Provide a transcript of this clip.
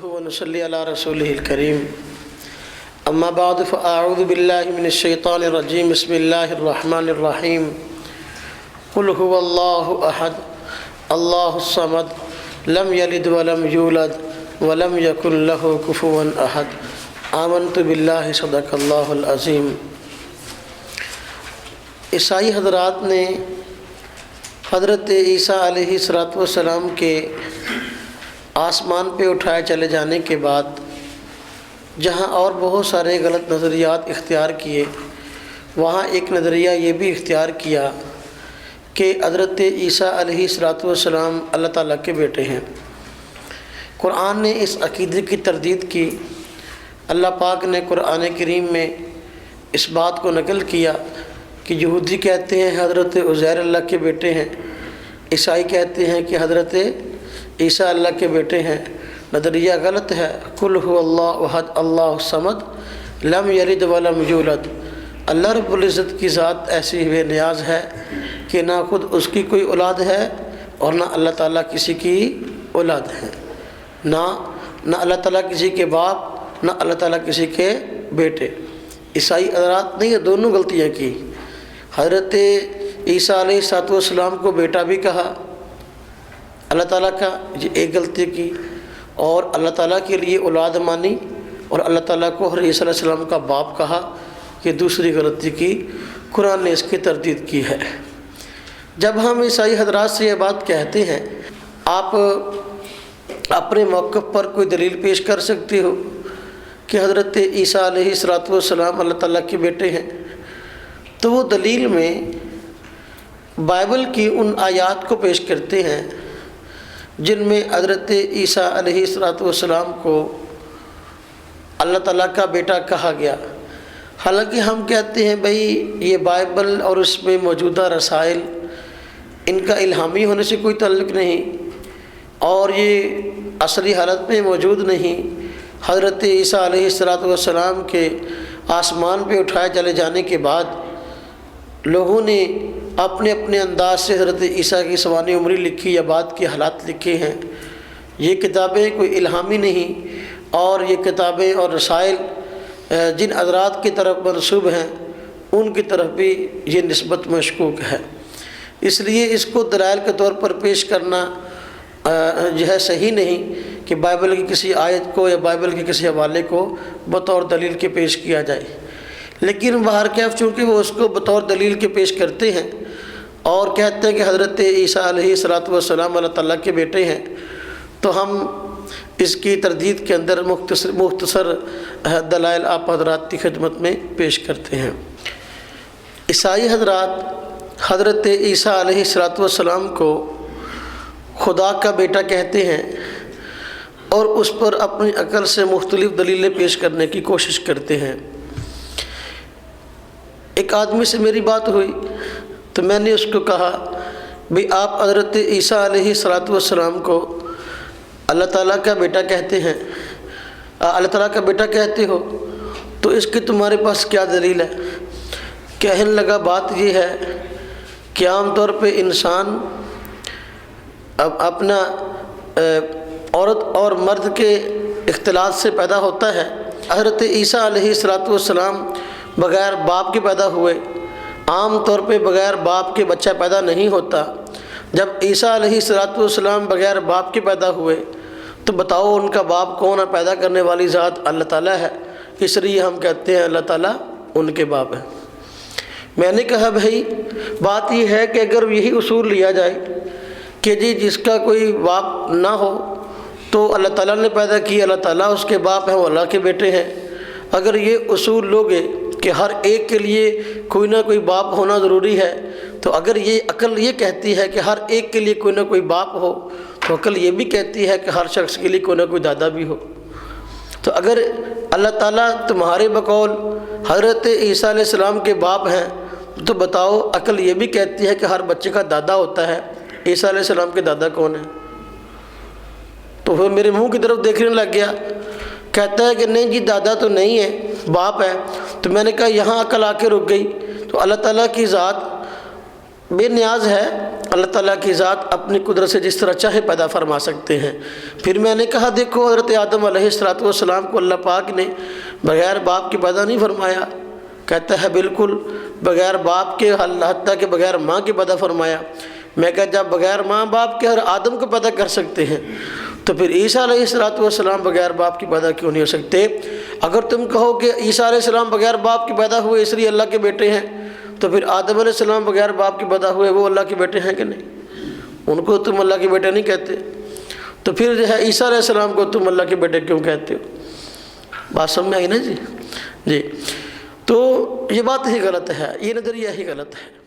نحمده ونصلي على رسوله الكريم اما بعد فاعوذ بالله من الشيطان الرجيم بسم الله الرحمن الرحيم قل هو الله احد الله الصمد لم يلد ولم يولد ولم يكن له كفوا احد آمنت بالله صدق الله العظيم۔ عیسائی حضرات نے حضرت عیسیٰ علیہ السلام کے آسمان پہ اٹھائے چلے جانے کے بعد جہاں اور بہت سارے غلط نظریات اختیار کیے، وہاں ایک نظریہ یہ بھی اختیار کیا کہ حضرت عیسیٰ علیہ السلام اللہ تعالیٰ کے بیٹے ہیں۔ قرآن نے اس عقیدے کی تردید کی۔ اللہ پاک نے قرآن کریم میں اس بات کو نقل کیا کہ یہودی کہتے ہیں حضرت عزیر اللہ کے بیٹے ہیں، عیسائی کہتے ہیں کہ حضرت عیسیٰ اللہ کے بیٹے ہیں۔ نظریہ غلط ہے۔ قل هو اللہ احد اللہ الصمد لم یلد ولم یولد۔ اللہ رب العزت کی ذات ایسی بے نیاز ہے کہ نہ خود اس کی کوئی اولاد ہے اور نہ اللہ تعالیٰ کسی کی اولاد ہے، نہ اللہ تعالیٰ کسی کے باپ، نہ اللہ تعالیٰ کسی کے بیٹے۔ عیسائی حضرات نے یہ دونوں غلطیاں کی۔ حضرت عیسیٰ علیہ السلام کو بیٹا بھی کہا اللہ تعالیٰ کا، یہ ایک غلطی کی، اور اللہ تعالیٰ کے لیے اولاد مانی اور اللہ تعالیٰ کو حضرت عیسیٰ علیہ السلام کا باپ کہا، یہ دوسری غلطی کی۔ قرآن نے اس کی تردید کی ہے۔ جب ہم عیسائی حضرات سے یہ بات کہتے ہیں آپ اپنے موقف پر کوئی دلیل پیش کر سکتے ہو کہ حضرت عیسیٰ علیہ السلام اللہ تعالیٰ کے بیٹے ہیں، تو وہ دلیل میں بائبل کی ان آیات کو پیش کرتے ہیں جن میں حضرت عیسیٰ علیہ السلام کو اللہ تعالیٰ کا بیٹا کہا گیا۔ حالانکہ ہم کہتے ہیں بھئی یہ بائبل اور اس میں موجودہ رسائل ان کا الہامی ہونے سے کوئی تعلق نہیں اور یہ اصلی حالت میں موجود نہیں۔ حضرت عیسیٰ علیہ السلام کے آسمان پہ اٹھائے چلے جانے کے بعد لوگوں نے اپنے اپنے انداز سے حضرت عیسیٰ کی سوانح عمری لکھی یا بعد کے حالات لکھے ہیں۔ یہ کتابیں کوئی الہامی نہیں، اور یہ کتابیں اور رسائل جن حضرات کی طرف منسوب ہیں ان کی طرف بھی یہ نسبت مشکوک ہے۔ اس لیے اس کو دلائل کے طور پر پیش کرنا جو ہے صحیح نہیں کہ بائبل کی کسی آیت کو یا بائبل کے کسی حوالے کو بطور دلیل کے پیش کیا جائے۔ لیکن بہرکیف چونکہ وہ اس کو بطور دلیل کے پیش کرتے ہیں اور کہتے ہیں کہ حضرت عیسیٰ علیہ السلام اللہ تعالیٰ کے بیٹے ہیں، تو ہم اس کی تردید کے اندر مختصر دلائل آپ حضرات کی خدمت میں پیش کرتے ہیں۔ عیسائی حضرات حضرت عیسیٰ علیہ السلام کو خدا کا بیٹا کہتے ہیں اور اس پر اپنی عقل سے مختلف دلیلیں پیش کرنے کی کوشش کرتے ہیں۔ ایک آدمی سے میری بات ہوئی تو میں نے اس کو کہا بھی آپ حضرت عیسیٰ علیہ السلام کو اللہ تعالیٰ کا بیٹا کہتے ہیں، اللہ تعالیٰ کا بیٹا کہتے ہو، تو اس کی تمہارے پاس کیا دلیل ہے؟ کہنے لگا بات یہ ہے کہ عام طور پہ انسان اپنا عورت اور مرد کے اختلاط سے پیدا ہوتا ہے۔ حضرت عیسیٰ علیہ السلام بغیر باپ کے پیدا ہوئے، عام طور پہ بغیر باپ کے بچہ پیدا نہیں ہوتا۔ جب عیسیٰ علیہ السلام بغیر باپ کے پیدا ہوئے تو بتاؤ ان کا باپ کون ہے؟ پیدا کرنے والی ذات اللہ تعالیٰ ہے، اس لیے ہم کہتے ہیں اللہ تعالیٰ ان کے باپ ہیں۔ میں نے کہا بھائی بات یہ ہے کہ اگر یہی اصول لیا جائے کہ جی جس کا کوئی باپ نہ ہو تو اللہ تعالیٰ نے پیدا کیا، اللہ تعالیٰ اس کے باپ ہیں، وہ اللہ کے بیٹے ہیں، اگر یہ اصول لوگے کہ ہر ایک کے لیے کوئی نہ کوئی باپ ہونا ضروری ہے، تو اگر یہ عقل یہ کہتی ہے کہ ہر ایک کے لیے کوئی نہ کوئی باپ ہو، تو عقل یہ بھی کہتی ہے کہ ہر شخص کے لیے کوئی نہ کوئی دادا بھی ہو۔ تو اگر اللہ تعالیٰ تمہارے بقول حضرت عیسیٰ علیہ السلام کے باپ ہیں تو بتاؤ عقل یہ بھی کہتی ہے کہ ہر بچے کا دادا ہوتا ہے، عیسیٰ علیہ السلام کے دادا کون ہیں؟ تو وہ میرے منہ کی طرف دیکھنے لگ گیا، کہتا ہے کہ نہیں جی دادا تو نہیں ہے، باپ ہے۔ تو میں نے کہا یہاں عقل آ کے رک گئی۔ تو اللہ تعالیٰ کی ذات بے نیاز ہے، اللہ تعالیٰ کی ذات اپنی قدرت سے جس طرح چاہے پیدا فرما سکتے ہیں۔ پھر میں نے کہا دیکھو حضرت آدم علیہ السلام کو اللہ پاک نے بغیر باپ کے پیدا نہیں فرمایا۔ کہتا ہے بالکل بغیر باپ کے، حتیٰ کہ بغیر ماں کے پیدا فرمایا۔ میں کہا جب بغیر ماں باپ کے ہر آدم کو پیدا کر سکتے ہیں تو پھر عیسیٰ علیہ السلام بغیر باپ کے پیدا کیوں نہیں ہو سکتے؟ اگر تم کہو کہ عیسیٰ علیہ السلام بغیر باپ کے پیدا ہوئے اس لیے اللہ کے بیٹے ہیں، تو پھر آدم علیہ السلام بغیر باپ کے پیدا ہوئے وہ اللہ کے بیٹے ہیں کہ نہیں؟ ان کو تم اللہ کے بیٹے نہیں کہتے، تو پھر جو ہے عیسیٰ علیہ السلام کو تم اللہ کے بیٹے کیوں کہتے ہو؟ بات سمجھ میں آئی نا جی؟ تو یہ بات ہی غلط ہے، یہ نظریہ ہی غلط ہے۔